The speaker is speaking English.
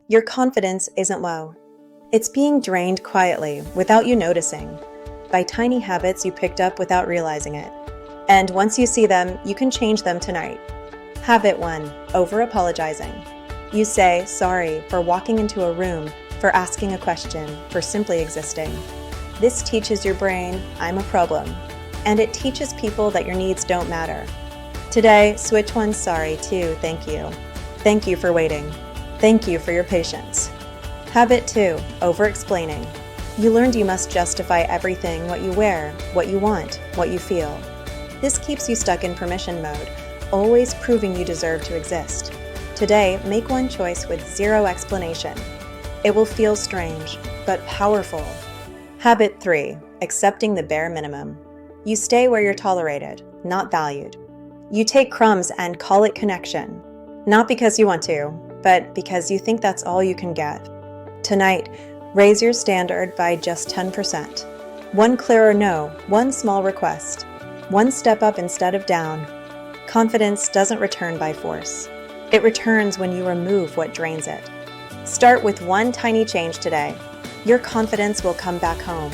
Your confidence isn't low. It's being drained quietly, without you noticing, by tiny habits you picked up without realizing it. And once you see them, you can change them tonight. Habit 1. Over-apologizing. You say sorry for walking into a room, for asking a question, for simply existing. This teaches your brain, I'm a problem. And it teaches people that your needs don't matter. Today, switch one sorry to thank you. Thank you for waiting. Thank you for your patience. Habit 2. Over-explaining. You learned you must justify everything: what you wear, what you want, what you feel. This keeps you stuck in permission mode, always proving you deserve to exist. Today, make one choice with zero explanation. It will feel strange, but powerful. Habit 3. Accepting the bare minimum. You stay where you're tolerated, not valued. You take crumbs and call it connection. Not because you want to, but because you think that's all you can get. Tonight, raise your standard by just 10%. One clearer no, one small request. One step up instead of down. Confidence doesn't return by force. It returns when you remove what drains it. Start with one tiny change today. Your confidence will come back home.